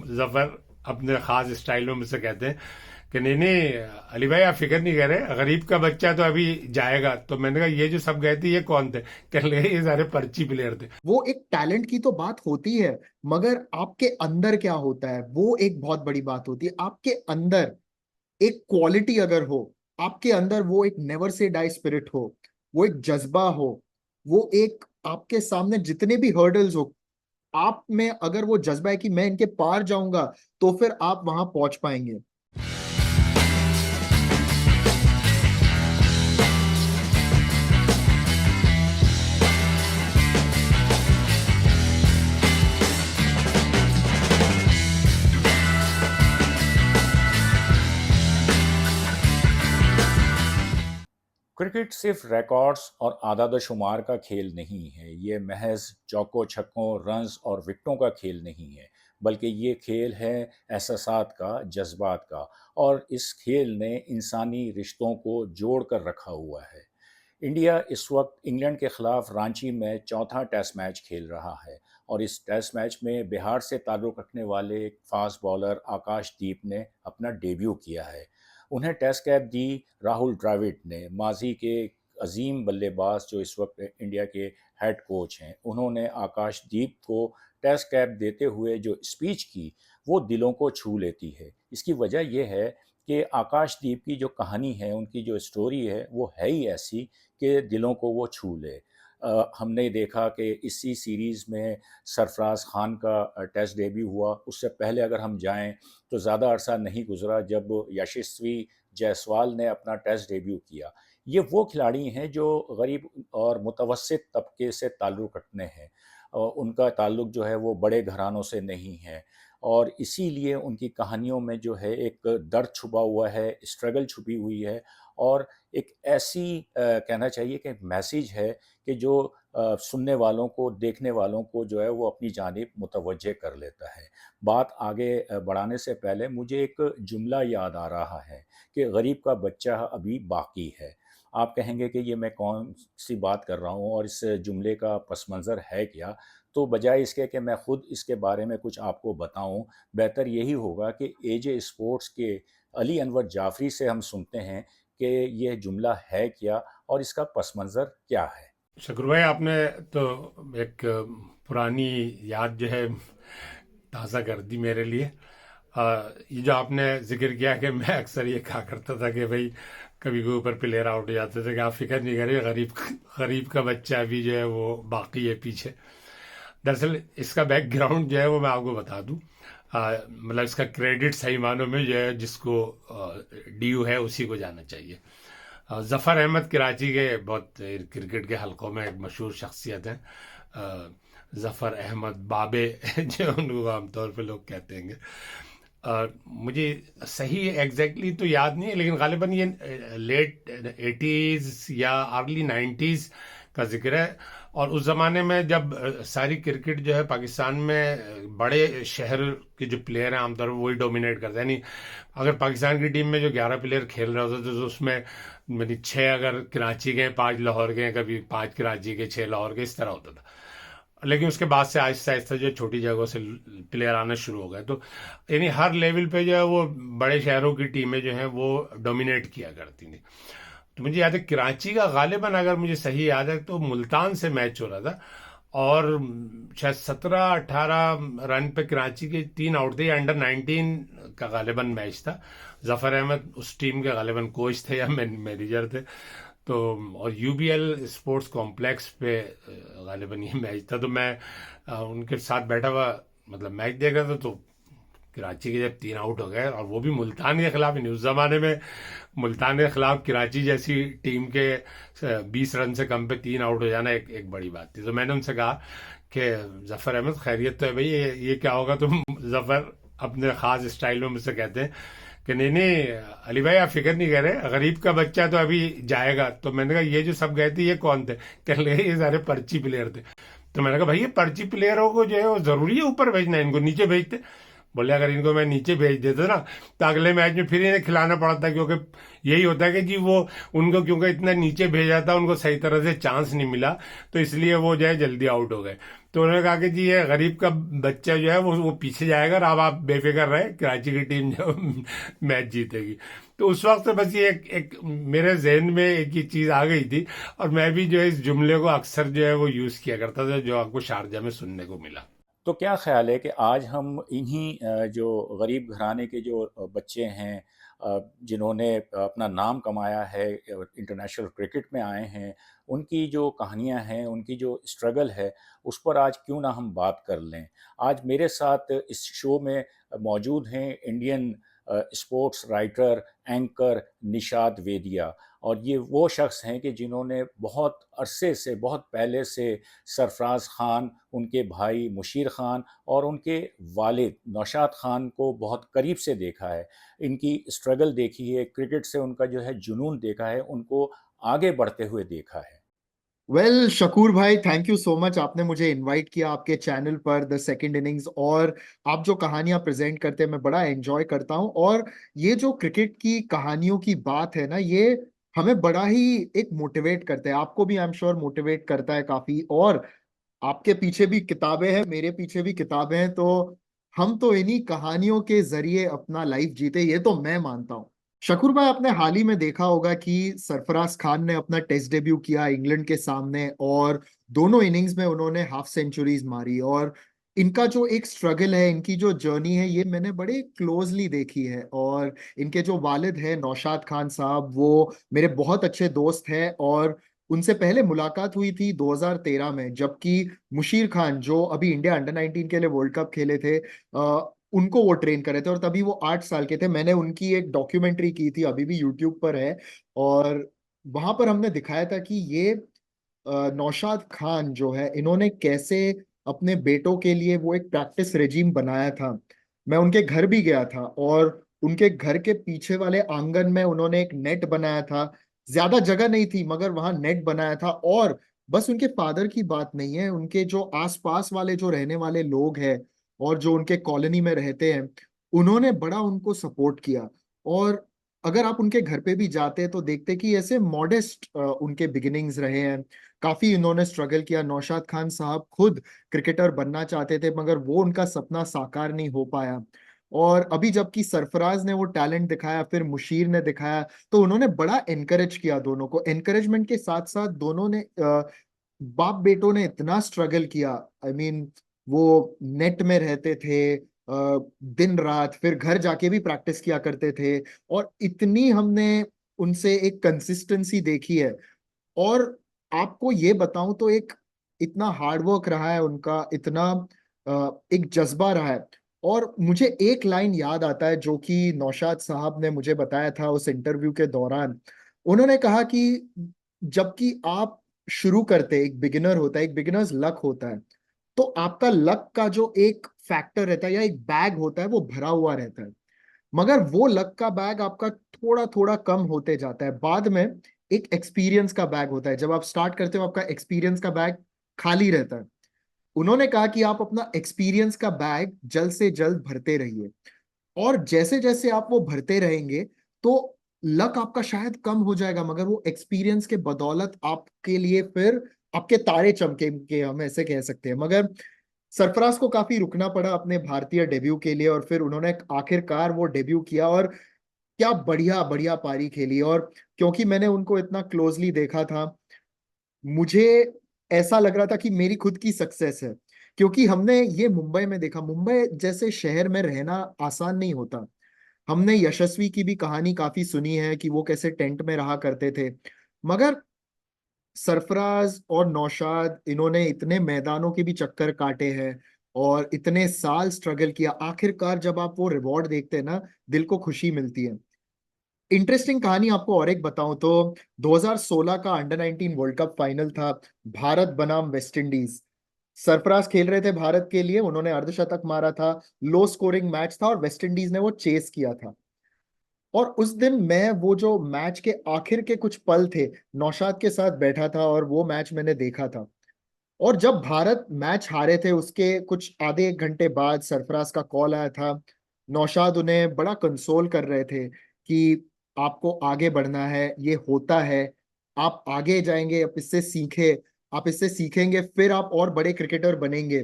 जफर अपने खास स्टाइल में मुझसे कहते हैं कि नहीं नहीं अली भाई, आप फिक्र नहीं करें, गरीब का बच्चा तो अभी जाएगा। तो मैंने कहा ये जो सब गए थे ये कौन थे? कहने लगे ये सारे पर्ची प्लेयर थे। वो एक टैलेंट की तो बात होती है, मगर आपके अंदर क्या होता है वो एक बहुत बड़ी बात होती है। आपके अंदर एक क्वालिटी अगर हो, आपके अंदर वो एक नेवर से डाई स्पिरिट हो, वो एक जज्बा हो, वो एक आपके सामने जितने भी हर्डल्स हो, आप में अगर वो जज्बा है कि मैं इनके पार जाऊंगा, तो फिर आप वहां पहुंच पाएंगे। क्रिकेट सिर्फ रिकॉर्ड्स और आदाद-ओ-शुमार का खेल नहीं है। ये महज चौकों छक्कों, रन्स और विकेटों का खेल नहीं है, बल्कि ये खेल है एहसासात का, जज्बात का। और इस खेल ने इंसानी रिश्तों को जोड़ कर रखा हुआ है। इंडिया इस वक्त इंग्लैंड के खिलाफ रांची में चौथा टेस्ट मैच खेल रहा है और इस टेस्ट मैच में बिहार से ताल्लुक़ रखने वाले फास्ट बॉलर आकाशदीप ने अपना डेब्यू किया है। उन्हें टेस्ट कैप दी राहुल द्रविड़ ने, माजी के अजीम बल्लेबाज जो इस वक्त इंडिया के हेड कोच हैं। उन्होंने आकाशदीप को टेस्ट कैप देते हुए जो स्पीच की वो दिलों को छू लेती है। इसकी वजह यह है कि आकाशदीप की जो कहानी है, उनकी जो स्टोरी है, वो है ही ऐसी कि दिलों को वो छू ले। हमने देखा कि इसी सीरीज़ में सरफराज खान का टेस्ट डेब्यू हुआ। उससे पहले अगर हम जाएं तो ज़्यादा अरसा नहीं गुजरा जब यशस्वी जायसवाल ने अपना टेस्ट डेब्यू किया। ये वो खिलाड़ी हैं जो गरीब और मुतवस्सित तबके से ताल्लुक़ रखते हैं। उनका ताल्लुक़ जो है वो बड़े घरानों से नहीं है और इसीलिए उनकी कहानियों में जो है एक दर्द छुपा हुआ है, स्ट्रगल छुपी हुई है और एक ऐसी कहना चाहिए कि मैसेज है कि जो सुनने वालों को, देखने वालों को जो है वो अपनी जानिब मुतवज्जे कर लेता है। बात आगे बढ़ाने से पहले मुझे एक जुमला याद आ रहा है कि गरीब का बच्चा अभी बाकी है। आप कहेंगे कि ये मैं कौन-सी बात कर रहा हूँ और इस जुमले का पस मंज़र है क्या? तो बजाय इसके कि मैं खुद इसके बारे में कुछ आपको बताऊँ, बेहतर यही होगा कि एजे स्पोर्ट्स के अली अनवर जाफ़री से हम सुनते हैं कि ये जुमला है क्या और इसका पस मंज़र क्या है? शकुर भाई, आपने तो एक पुरानी याद जो है ताज़ा कर दी मेरे लिए। ये जो आपने जिक्र किया कि मैं अक्सर ये कहा करता था कि भाई कभी कोई ऊपर प्लेयर आउट हो जाते थे कि आप फिक्र नहीं करिए, गरीब गरीब का बच्चा अभी जो है वो बाकी है पीछे। दरअसल इसका बैकग्राउंड जो है वो मैं आपको बता दूं। मतलब इसका क्रेडिट सही मानों में जो है जिसको ड्यू है उसी को जाना चाहिए। जफ़र अहमद कराची के बहुत क्रिकेट के हलकों में एक मशहूर शख्सियत हैं। जफ़र अहमद बाबे जो उनको आमतौर पे लोग कहते हैं। मुझे सही एग्जैक्टली तो याद नहीं है, लेकिन गालिबन ये लेट 80s या अर्ली 90s का जिक्र है। और उस ज़माने में जब सारी क्रिकेट जो है पाकिस्तान में बड़े शहर के जो प्लेयर हैं आमतौर पर वही डोमिनेट करते हैं। यानी अगर पाकिस्तान की टीम में जो 11 प्लेयर खेल रहे होते तो उसमें मेरी 6 अगर कराची के, 5 लाहौर के, कभी 5 कराची के, 6 लाहौर के, इस तरह होता था। लेकिन उसके बाद से आहिस्ता आहिस्ता जो छोटी जगहों से प्लेयर आना शुरू हो गए, तो यानी हर लेवल पे जो है वो बड़े शहरों की टीमें जो हैं वो डोमिनेट किया करती थी। तो मुझे याद है कराची का गालिबन, अगर मुझे सही याद है, तो मुल्तान से मैच हो रहा था और शायद 17-18 रन पे कराची के 3 आउट थे। अंडर 19 का गालिबन मैच था। जफर अहमद उस टीम के गालिबन कोच थे या मैनेजर थे। तो और यूबीएल स्पोर्ट्स कॉम्प्लेक्स पे गालिबन ये मैच था। तो मैं उनके साथ बैठा हुआ मतलब मैच देख रहा था। तो कराची के जब 3 आउट हो गए और वो भी मुल्तान के खिलाफ, उस जमाने में मुल्तान के खिलाफ कराची जैसी टीम के 20 रन से कम पे 3 आउट हो जाना एक बड़ी बात थी। तो मैंने उनसे कहा कि जफर अहमद खैरियत तो है भाई, ये क्या होगा? तो जफर अपने खास स्टाइल में मुझसे कहते हैं कि नहीं नहीं अली भाई, आप फिक्र नहीं करें, गरीब का बच्चा तो अभी जाएगा। तो मैंने कहा ये जो सब गए थे ये कौन थे? कहने लगे ये सारे पर्ची प्लेयर थे। तो मैंने कहा भाई ये पर्ची प्लेयरों को जो है वो जरूरी है ऊपर भेजना, इनको नीचे भेजते। बोले अगर इनको मैं नीचे भेज देता ना तो अगले मैच में फिर इन्हें खिलाना पड़ता, क्योंकि यही होता है कि जी वो उनको क्योंकि इतना नीचे भेजा था, उनको सही तरह से चांस नहीं मिला, तो इसलिए वो जो है जल्दी आउट हो गए। तो उन्होंने कहा कि जी ये गरीब का बच्चा जो है वो पीछे जाएगा, और अब आप बेफिक्र रहे, कराची की टीम जो मैच जीतेगी। तो उस वक्त बस ये एक मेरे जहन में एक ही चीज आ गई थी, और मैं भी जो है इस जुमले को अक्सर जो है वो यूज किया करता था, जो आपको शारजा में सुनने को मिला। तो क्या ख्याल है कि आज हम इन्हीं जो गरीब घराने के जो बच्चे हैं, जिन्होंने अपना नाम कमाया है, इंटरनेशनल क्रिकेट में आए हैं, उनकी जो कहानियां हैं, उनकी जो स्ट्रगल है, उस पर आज क्यों ना हम बात कर लें। आज मेरे साथ इस शो में मौजूद हैं Indian sports writer, anchor Nishat Vedia, और ये वो शख्स हैं कि जिन्होंने बहुत अरसे से, बहुत पहले से सरफराज ख़ान, उनके भाई मुशीर ख़ान और उनके वालिद नौशाद ख़ान को बहुत करीब से देखा है, इनकी स्ट्रगल देखी है, क्रिकेट से उनका जो है जुनून देखा है, उनको आगे बढ़ते हुए देखा है। वेल शकूर भाई, थैंक यू सो मच, आपने मुझे इनवाइट किया आपके चैनल पर द सेकंड इनिंग्स। और आप जो कहानियां प्रेजेंट करते हैं मैं बड़ा एंजॉय करता हूं। और ये जो क्रिकेट की कहानियों की बात है ना, ये हमें बड़ा ही एक मोटिवेट करता है, आपको भी आई एम श्योर मोटिवेट करता है काफी। और आपके पीछे भी किताबें हैं, मेरे पीछे भी किताबें हैं, तो हम तो इन्हीं कहानियों के जरिए अपना लाइफ जीते, ये तो मैं मानता हूँ। शकूर भाई, आपने हाल ही में देखा होगा कि सरफराज खान ने अपना टेस्ट डेब्यू किया इंग्लैंड के सामने, और दोनों इनिंग्स में उन्होंने हाफ सेंचुरीज मारी। और इनका जो एक स्ट्रगल है, इनकी जो जर्नी है, ये मैंने बड़े क्लोजली देखी है। और इनके जो वालिद हैं नौशाद खान साहब, वो मेरे बहुत अच्छे दोस्त हैं। और उनसे पहले मुलाकात हुई थी 2013 में, जबकि मुशीर खान जो अभी इंडिया अंडर 19 के लिए वर्ल्ड कप खेले थे, उनको वो ट्रेन करे थे, और तभी वो 8 साल के थे। मैंने उनकी एक डॉक्यूमेंट्री की थी, अभी भी यूट्यूब पर है। और वहां पर हमने दिखाया था कि ये नौशाद खान जो है, इन्होंने कैसे अपने बेटों के लिए वो एक प्रैक्टिस रेजीम बनाया था। मैं उनके घर भी गया था, और उनके घर के पीछे वाले आंगन में उन्होंने एक नेट बनाया था। ज्यादा जगह नहीं थी, मगर वहां नेट बनाया था। और बस उनके फादर की बात नहीं है, उनके जो आसपास वाले जो रहने वाले लोग हैं, और जो उनके कॉलोनी में रहते हैं, उन्होंने बड़ा उनको सपोर्ट किया। और अगर आप उनके घर पे भी जाते तो देखते कि ऐसे मॉडेस्ट उनके बिगिनिंग्स रहे हैं। काफी इन्होंने स्ट्रगल किया। नौशाद खान साहब खुद क्रिकेटर बनना चाहते थे, मगर वो उनका सपना साकार नहीं हो पाया। और अभी जबकि सरफराज ने वो टैलेंट दिखाया, फिर मुशीर ने दिखाया, तो उन्होंने बड़ा एनकरेज किया दोनों को। एनकरेजमेंट के साथ साथ दोनों ने बाप बेटों ने इतना स्ट्रगल किया। आई मीन वो नेट में रहते थे दिन रात, फिर घर जाके भी प्रैक्टिस किया करते थे। और इतनी हमने उनसे एक कंसिस्टेंसी देखी है। और आपको ये बताऊं तो एक इतना हार्डवर्क रहा है उनका, इतना एक जज्बा रहा है। और मुझे एक लाइन याद आता है जो कि नौशाद साहब ने मुझे बताया था उस इंटरव्यू के दौरान। उन्होंने कहा कि जबकि आप शुरू करते, एक बिगिनर होता है, एक बिगिनर्स लक होता है, तो आपका लक का जो एक फैक्टर रहता है या एक बैग होता है, वो भरा हुआ रहता है। मगर वो लक का बैग आपका थोड़ा थोड़ा कम होते जाता है। बाद में एक एक्सपीरियंस का बैग होता है, जब आप स्टार्ट करते हो आपका एक्सपीरियंस का बैग खाली रहता है। उन्होंने कहा कि आप अपना एक्सपीरियंस का बैग जल्द से जल्द भरते रहिए, और जैसे जैसे आप वो भरते रहेंगे, तो लक आपका शायद कम हो जाएगा, मगर वो एक्सपीरियंस के बदौलत आपके लिए फिर आपके तारे चमकेंगे, हम ऐसे कह सकते हैं। मगर सरफराज को काफी रुकना पड़ा अपने भारतीय डेब्यू के लिए, और फिर उन्होंने आखिरकार वो डेब्यू किया, और क्या बढ़िया बढ़िया पारी खेली। और क्योंकि मैंने उनको इतना क्लोजली देखा था, मुझे ऐसा लग रहा था कि मेरी खुद की सक्सेस है। क्योंकि हमने ये मुंबई में देखा, मुंबई जैसे शहर में रहना आसान नहीं होता। हमने यशस्वी की भी कहानी काफी सुनी है कि वो कैसे टेंट में रहा करते थे। मगर सरफराज और नौशाद, इन्होंने इतने मैदानों के भी चक्कर काटे हैं, और इतने साल स्ट्रगल किया। आखिरकार जब आप वो रिवॉर्ड देखते हैं ना, दिल को खुशी मिलती है। इंटरेस्टिंग कहानी आपको और एक बताऊं तो 2016 का अंडर 19 वर्ल्ड कप फाइनल था, भारत बनाम वेस्ट इंडीज। सरफराज खेल रहे थे भारत के लिए, उन्होंने अर्धशतक मारा था। लो स्कोरिंग मैच था, और वेस्ट इंडीज ने वो चेस किया था। और उस दिन मैं वो जो मैच के आखिर के कुछ पल थे, नौशाद के साथ बैठा था, और वो मैच मैंने देखा था। और जब भारत मैच हारे थे उसके कुछ आधे एक घंटे बाद सरफराज का कॉल आया था। नौशाद उन्हें बड़ा कंसोल कर रहे थे कि आपको आगे बढ़ना है, ये होता है, आप आगे जाएंगे, आप इससे सीखे, आप इससे सीखेंगे, फिर आप और बड़े क्रिकेटर बनेंगे।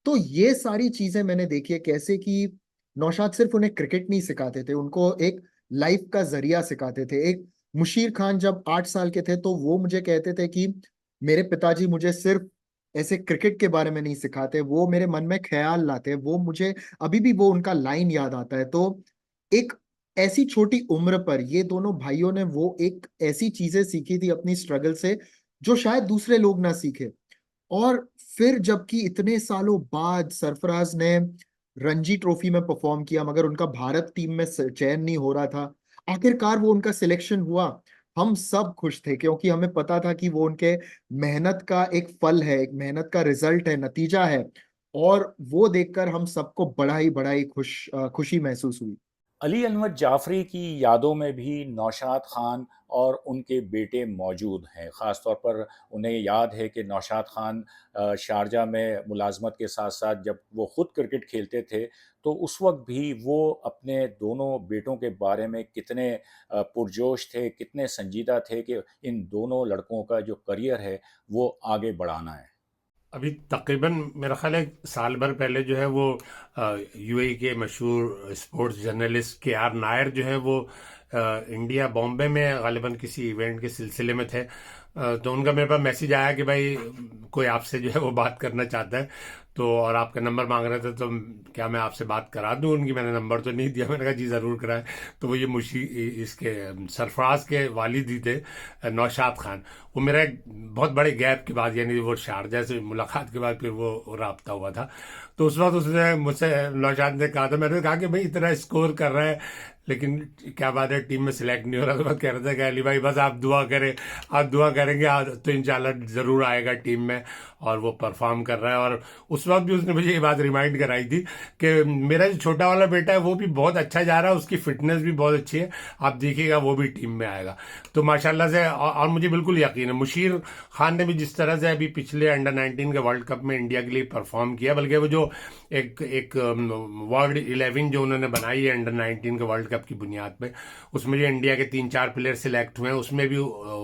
तो ये सारी चीजें मैंने देखी है कैसे कि नौशाद सिर्फ उन्हें क्रिकेट नहीं सिखाते थे, उनको एक लाइफ का जरिया सिखाते थे। एक मुशीर खान जब 8 साल के थे तो वो मुझे कहते थे कि मेरे पिताजी मुझे सिर्फ ऐसे क्रिकेट के बारे में नहीं सिखाते, वो मेरे मन में ख्याल लाते हैं। वो मुझे अभी भी वो उनका लाइन याद आता है। तो एक ऐसी छोटी उम्र पर ये दोनों भाइयों ने वो एक ऐसी चीजें सीखी थी अपनी स्ट्रगल से जो शायद दूसरे लोग ना सीखे। और फिर जबकि इतने सालों बाद सरफराज ने रणजी ट्रॉफी में परफॉर्म किया मगर उनका भारत टीम में चयन नहीं हो रहा था, आखिरकार वो उनका सिलेक्शन हुआ। हम सब खुश थे क्योंकि हमें पता था कि वो उनके मेहनत का एक फल है, एक मेहनत का रिजल्ट है, नतीजा है। और वो देखकर हम सबको बड़ा ही खुशी महसूस हुई। अली अनवर जाफ़री की यादों में भी नौशाद खान और उनके बेटे मौजूद हैं। ख़ास तौर पर उन्हें याद है कि नौशाद खान शारजा में मुलाज़मत के साथ-साथ जब वो ख़ुद क्रिकेट खेलते थे, तो उस वक़्त भी वो अपने दोनों बेटों के बारे में कितने पुरजोश थे, कितने संजीदा थे कि इन दोनों लड़कों का जो करियर है, वो आगे बढ़ाना है। अभी तकरीबन मेरा ख्याल है साल भर पहले जो है वो यूएई के मशहूर स्पोर्ट्स जर्नलिस्ट के आर नायर जो है वो इंडिया बॉम्बे में गालिबन किसी इवेंट के सिलसिले में थे। तो उनका मेरे पास मैसेज आया कि भाई कोई आपसे जो है वो बात करना चाहता है, तो और आपका नंबर मांग रहे थे, तो क्या मैं आपसे बात करा दूं उनकी। मैंने नंबर तो नहीं दिया, मैंने कहा जी ज़रूर कराएं। तो वो ये मुशी इसके सरफराज के वालिद ही थे, नौशाद खान। वो मेरा एक बहुत बड़े गैप के बाद, यानी वो शारजा से मुलाकात के बाद फिर वो राब्ता हुआ था। तो उस वक्त उसने मुझसे, नौशाद ने कहा था, मैंने कहा कि भाई इतना स्कोर कर रहा है लेकिन क्या बात है टीम में सिलेक्ट नहीं हो रहा। तो मैं कह रहा था कि अली भाई बस आप दुआ करें, आप दुआ करेंगे तो इंशाल्लाह ज़रूर आएगा टीम में। और वो परफॉर्म कर रहा है। और उस वक्त भी उसने मुझे ये बात रिमाइंड कराई थी कि मेरा जो छोटा वाला बेटा है वो भी बहुत अच्छा जा रहा है, उसकी फिटनेस भी बहुत अच्छी है, आप देखिएगा वो भी टीम में आएगा। तो माशाल्लाह से, और मुझे बिल्कुल यकीन है मुशीर खान ने भी जिस तरह से अभी पिछले अंडर 19 के वर्ल्ड कप में इंडिया के लिए परफॉर्म किया, बल्कि वो जो एक एक वर्ल्ड 11 जो उन्होंने बनाई है अंडर 19 के वर्ल्ड कप की बुनियाद पे, उसमें जो इंडिया के 3-4 प्लेयर सिलेक्ट हुए हैं उसमें भी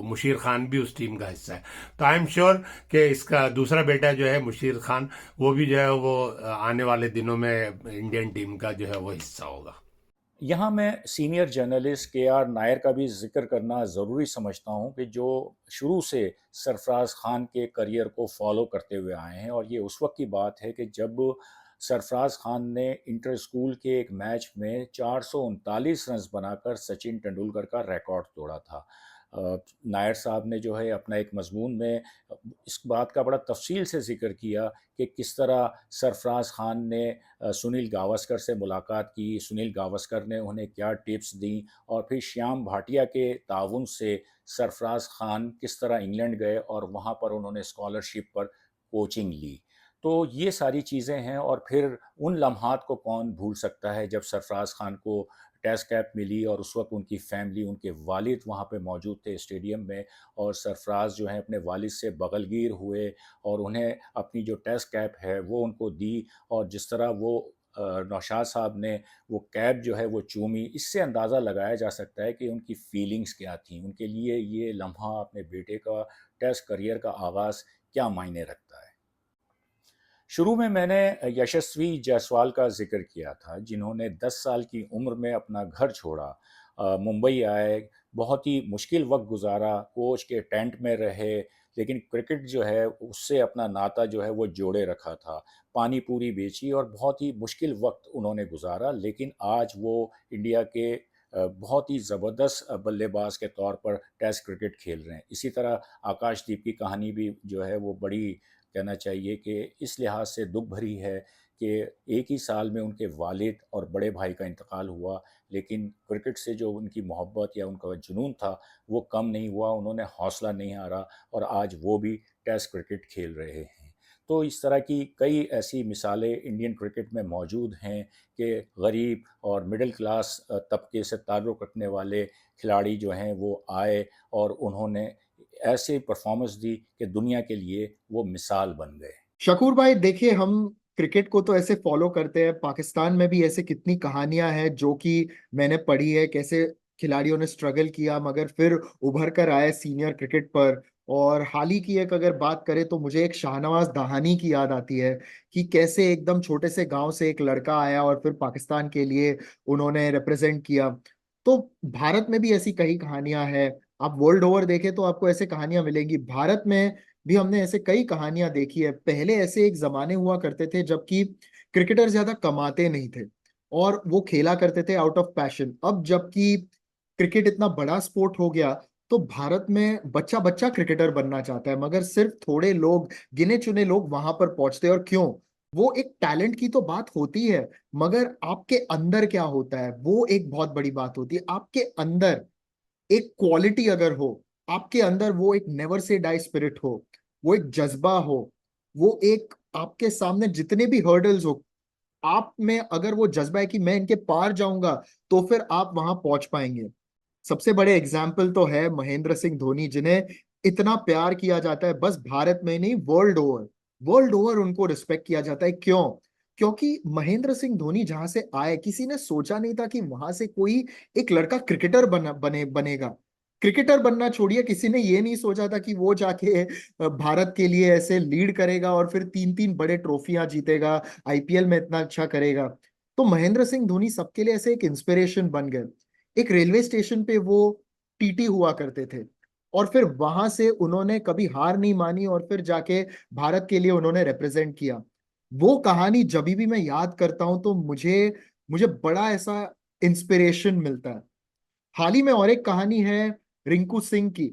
मुशीर खान भी उस टीम का हिस्सा है। तो आई एम श्योर कि इसका दूसरा बेटा जो है मुशीर खान, वो भी जो है वो आने वाले दिनों में इंडियन टीम का जो है वो हिस्सा होगा। यहाँ मैं सीनियर जर्नलिस्ट के आर नायर का भी जिक्र करना ज़रूरी समझता हूँ कि जो शुरू से सरफराज खान के करियर को फॉलो करते हुए आए हैं। और ये उस वक्त की बात है कि जब सरफराज खान ने इंटर स्कूल के एक मैच में 439 रन्स बनाकर सचिन तेंदुलकर का रिकॉर्ड तोड़ा था। नायर साहब ने जो है अपना एक मजमून में इस बात का बड़ा तफसील से जिक्र किया कि किस तरह सरफराज खान ने सुनील गावस्कर से मुलाकात की, सुनील गावस्कर ने उन्हें क्या टिप्स दी, और फिर श्याम भाटिया के ताउन से सरफराज खान किस तरह इंग्लैंड गए और वहाँ पर उन्होंने स्कॉलरशिप पर कोचिंग ली। तो ये सारी चीज़ें हैं। और फिर उन लम्हात को कौन भूल सकता है जब सरफराज खान को टेस्ट कैप मिली और उस वक्त उनकी फैमिली, उनके वालिद वहाँ पे मौजूद थे स्टेडियम में, और सरफराज जो हैं अपने वालिद से बगलगीर हुए और उन्हें अपनी जो टेस्ट कैप है वो उनको दी। और जिस तरह वो नौशाद साहब ने वो कैप जो है वो चूमी, इससे अंदाज़ा लगाया जा सकता है कि उनकी फीलिंग्स क्या थी। उनके लिए ये लम्हा, अपने बेटे का टेस्ट करियर का आगाज़, क्या मायने रखता है। शुरू में मैंने यशस्वी जायसवाल का जिक्र किया था, जिन्होंने 10 साल की उम्र में अपना घर छोड़ा, मुंबई आए, बहुत ही मुश्किल वक्त गुजारा, कोच के टेंट में रहे, लेकिन क्रिकेट जो है उससे अपना नाता जो है वो जोड़े रखा था। पानी पूरी बेची और बहुत ही मुश्किल वक्त उन्होंने गुजारा, लेकिन आज वो इंडिया के बहुत ही ज़बरदस्त बल्लेबाज के तौर पर टेस्ट क्रिकेट खेल रहे हैं। इसी तरह आकाशदीप की कहानी भी जो है वो बड़ी, कहना चाहिए कि इस लिहाज से दुख भरी है कि एक ही साल में उनके वालिद और बड़े भाई का इंतकाल हुआ, लेकिन क्रिकेट से जो उनकी मोहब्बत या उनका जुनून था वो कम नहीं हुआ, उन्होंने हौसला नहीं हारा और आज वो भी टेस्ट क्रिकेट खेल रहे हैं। तो इस तरह की कई ऐसी मिसालें इंडियन क्रिकेट में मौजूद हैं कि गरीब और मिडिल क्लास तबके से ताल्लुक़ रखने वाले खिलाड़ी जो हैं वो आए और उन्होंने ऐसी परफॉर्मेंस दी कि दुनिया के लिए वो मिसाल बन गए। शकूर भाई देखिए, हम क्रिकेट को तो ऐसे फॉलो करते हैं, पाकिस्तान में भी ऐसे कितनी कहानियां हैं जो कि मैंने पढ़ी है, कैसे खिलाड़ियों ने स्ट्रगल किया मगर फिर उभर कर आए सीनियर क्रिकेट पर। और हाल ही की एक अगर बात करें तो मुझे एक शाहनवाज दहानी की याद आती है कि कैसे एकदम छोटे से गांव से एक लड़का आया और फिर पाकिस्तान के लिए उन्होंने रिप्रेजेंट किया। तो भारत में भी ऐसी कई कहानियां हैं। आप वर्ल्ड ओवर देखें तो आपको ऐसे कहानियां मिलेंगी। भारत में भी हमने ऐसे कई कहानियां देखी है। पहले ऐसे एक जमाने हुआ करते थे जबकि क्रिकेटर ज्यादा कमाते नहीं थे और वो खेला करते थे आउट ऑफ पैशन। अब जबकि क्रिकेट इतना बड़ा स्पोर्ट हो गया तो भारत में बच्चा बच्चा क्रिकेटर बनना चाहता है, मगर सिर्फ थोड़े लोग, गिने चुने लोग वहां पर पहुंचते हैं। और क्यों? वो एक टैलेंट की तो बात होती है, मगर आपके अंदर क्या होता है वो एक बहुत बड़ी बात होती है। आपके अंदर एक क्वालिटी अगर हो, आपके अंदर वो एक नेवर से डाई स्पिरिट हो, वो एक जज्बा हो, वो एक आपके सामने जितने भी हर्डल्स हो, आप में अगर वो जज्बा है कि मैं इनके पार जाऊंगा, तो फिर आप वहां पहुंच पाएंगे। सबसे बड़े एग्जाम्पल तो है महेंद्र सिंह धोनी, जिन्हें इतना प्यार किया जाता है, बस भारत में ही नहीं, वर्ल्ड ओवर। वर्ल्ड ओवर उनको रिस्पेक्ट किया जाता है। क्यों? क्योंकि महेंद्र सिंह धोनी जहां से आए, किसी ने सोचा नहीं था कि वहां से कोई एक लड़का क्रिकेटर बनेगा। क्रिकेटर बनना छोड़िए, किसी ने ये नहीं सोचा था कि वो जाके भारत के लिए ऐसे लीड करेगा और फिर तीन तीन बड़े ट्रॉफियां जीतेगा, आईपीएल में इतना अच्छा करेगा। तो महेंद्र सिंह धोनी सबके लिए ऐसे एक इंस्पिरेशन बन गए। एक रेलवे स्टेशन पे वो टीटी हुआ करते थे और फिर वहां से उन्होंने कभी हार नहीं मानी और फिर जाके भारत के लिए उन्होंने रिप्रेजेंट किया। वो कहानी जब भी मैं याद करता हूं तो मुझे मुझे बड़ा ऐसा इंस्पिरेशन मिलता है। हाल ही में और एक कहानी है रिंकू सिंह की।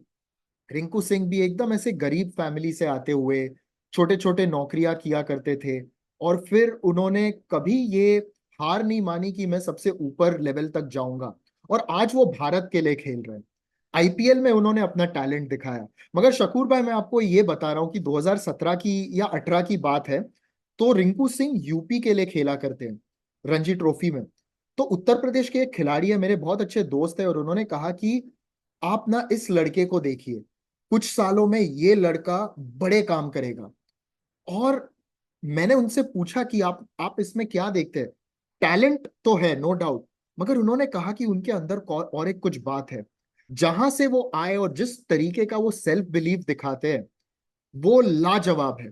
रिंकू सिंह भी एकदम ऐसे गरीब फैमिली से आते हुए छोटे छोटे नौकरियां किया करते थे और फिर उन्होंने कभी ये हार नहीं मानी कि मैं सबसे ऊपर लेवल तक जाऊंगा। और आज वो भारत के लिए खेल रहे हैं। आईपीएल में उन्होंने अपना टैलेंट दिखाया। मगर शकूर भाई, मैं आपको ये बता रहा हूँ कि 2017 की या 18 की बात है, तो रिंकू सिंह यूपी के लिए खेला करते हैं रणजी ट्रॉफी में। तो उत्तर प्रदेश के एक खिलाड़ी है, मेरे बहुत अच्छे दोस्त है, और उन्होंने कहा कि आप ना इस लड़के को देखिए, कुछ सालों में ये लड़का बड़े काम करेगा। और मैंने उनसे पूछा कि आप इसमें क्या देखते हैं? टैलेंट तो है, नो डाउट, मगर उन्होंने कहा कि उनके अंदर और एक कुछ बात है। जहां से वो आए और जिस तरीके का वो सेल्फ बिलीव दिखाते हैं, वो लाजवाब है।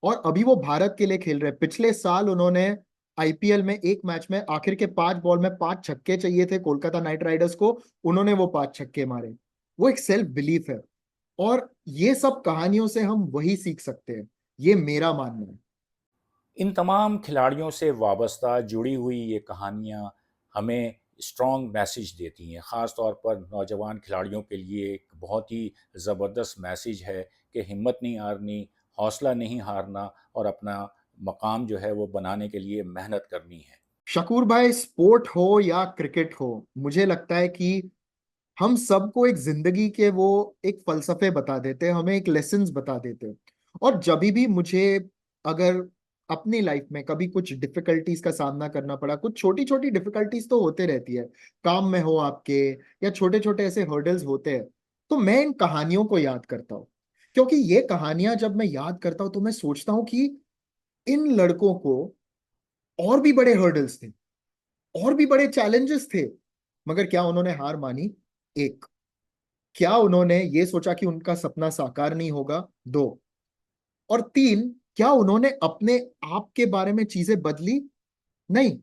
और अभी वो भारत के लिए खेल रहे हैं। पिछले साल उन्होंने आईपीएल में एक मैच में आखिर के 5 बॉल में 5 छक्के चाहिए थे कोलकाता नाइट राइडर्स को, उन्होंने वो 5 छक्के मारे। वो एक सेल्फ बिलीफ है। और ये सब कहानियों से हम वही सीख सकते हैं, ये मेरा मानना है। इन तमाम खिलाड़ियों से वाबस्ता जुड़ी हुई ये कहानियाँ हमें स्ट्रॉन्ग मैसेज देती हैं। ख़ास तौर पर नौजवान खिलाड़ियों के लिए एक बहुत ही ज़बरदस्त मैसेज है कि हिम्मत नहीं हारनी, हौसला नहीं हारना और अपना मकाम जो है वो बनाने के लिए मेहनत करनी है। शकूर भाई, स्पोर्ट हो या क्रिकेट हो, मुझे लगता है कि हम सबको एक जिंदगी के वो एक फलसफे बता देते हैं, हमें एक लेसन्स बता देते हैं। और जब भी मुझे अगर अपनी लाइफ में कभी कुछ डिफिकल्टीज का सामना करना पड़ा, कुछ छोटी छोटी डिफिकल्टीज तो होते रहती है, काम में हो आपके, या छोटे छोटे ऐसे हर्डल्स होते हैं, तो मैं इन कहानियों को याद करता हूँ। क्योंकि ये कहानियां जब मैं याद करता हूँ तो मैं सोचता हूँ कि इन लड़कों को और भी बड़े हर्डल्स थे, और भी बड़े चैलेंजेस थे, मगर क्या उन्होंने हार मानी? एक, क्या उन्होंने ये सोचा कि उनका सपना साकार नहीं होगा? दो, और तीन, क्या उन्होंने अपने आप के बारे में चीजें बदली? नहीं,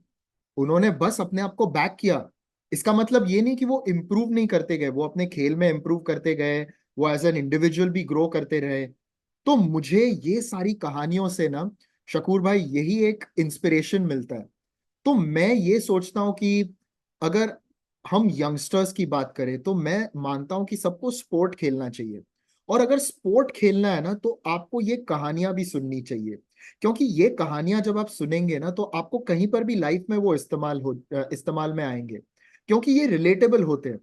उन्होंने बस अपने आप को बैक किया। इसका मतलब ये नहीं कि वो इम्प्रूव नहीं करते गए, वो अपने खेल में इम्प्रूव करते गए, वो एज एन इंडिविजुअल भी ग्रो करते रहे। तो मुझे ये सारी कहानियों से ना शकूर भाई यही एक इंस्पिरेशन मिलता है। तो मैं ये सोचता हूँ कि अगर हम यंगस्टर्स की बात करें तो मैं मानता हूँ कि सबको स्पोर्ट खेलना चाहिए। और अगर स्पोर्ट खेलना है ना तो आपको ये कहानियां भी सुननी चाहिए। क्योंकि ये कहानियां जब आप सुनेंगे ना तो आपको कहीं पर भी लाइफ में वो इस्तेमाल में आएंगे, क्योंकि ये रिलेटेबल होते हैं।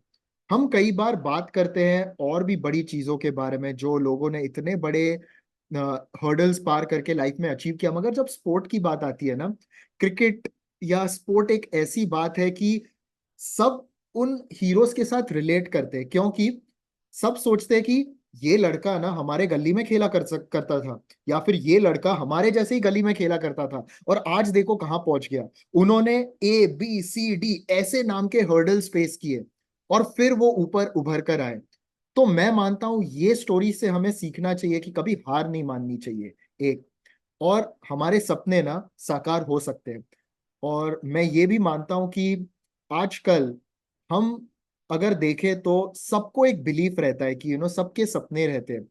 हम कई बार बात करते हैं और भी बड़ी चीजों के बारे में जो लोगों ने इतने बड़े हर्डल्स पार करके लाइफ में अचीव किया, मगर जब स्पोर्ट की बात आती है ना, क्रिकेट या स्पोर्ट एक ऐसी बात है कि सब उन हीरोज के साथ रिलेट करते हैं। क्योंकि सब सोचते हैं कि ये लड़का ना हमारे गली में खेला करता था, या फिर ये लड़का हमारे जैसे ही गली में खेला करता था, और आज देखो कहाँ पहुंच गया। उन्होंने ABCD ऐसे नाम के हर्डल्स फेस किए और फिर वो ऊपर उभर कर आए। तो मैं मानता हूं ये स्टोरी से हमें सीखना चाहिए कि कभी हार नहीं माननी चाहिए। एक, और हमारे सपने ना साकार हो सकते हैं। और मैं ये भी मानता हूं कि आजकल हम अगर देखें तो सबको एक बिलीफ रहता है कि सबके सपने रहते हैं।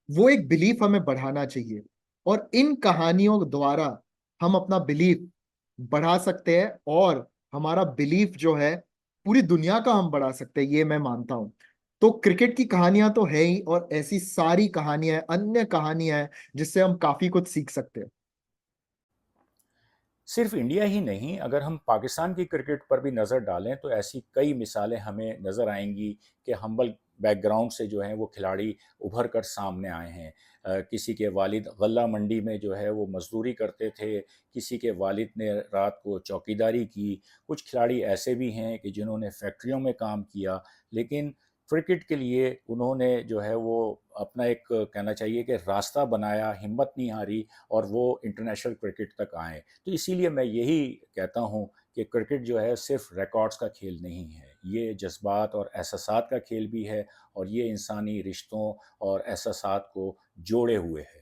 वो एक बिलीफ हमें बढ़ाना चाहिए, और इन कहानियों द्वारा हम अपना बिलीफ बढ़ा सकते हैं, और हमारा बिलीफ जो है पूरी दुनिया का हम बढ़ा सकते हैं, ये मैं मानता हूं। तो क्रिकेट की कहानियां तो है ही, और ऐसी सारी कहानियां हैं, अन्य कहानियां हैं जिससे हम काफी कुछ सीख सकते हैं। सिर्फ इंडिया ही नहीं, अगर हम पाकिस्तान की क्रिकेट पर भी नज़र डालें तो ऐसी कई मिसालें हमें नज़र आएंगी कि हम्बल बैकग्राउंड से जो हैं वो खिलाड़ी उभर कर सामने आए हैं। किसी के वालिद गल्ला मंडी में जो है वो मजदूरी करते थे, किसी के वालिद ने रात को चौकीदारी की। कुछ खिलाड़ी ऐसे भी हैं कि जिन्होंने फैक्ट्रियों में काम किया, लेकिन क्रिकेट के लिए उन्होंने जो है वो अपना एक कहना चाहिए कि रास्ता बनाया, हिम्मत नहीं हारी और वो इंटरनेशनल क्रिकेट तक आए। तो इसीलिए मैं यही कहता हूँ कि क्रिकेट जो है सिर्फ रिकॉर्ड्स का खेल नहीं है, ये जज्बात और एहसासात का खेल भी है, और ये इंसानी रिश्तों और एहसासात को जोड़े हुए है।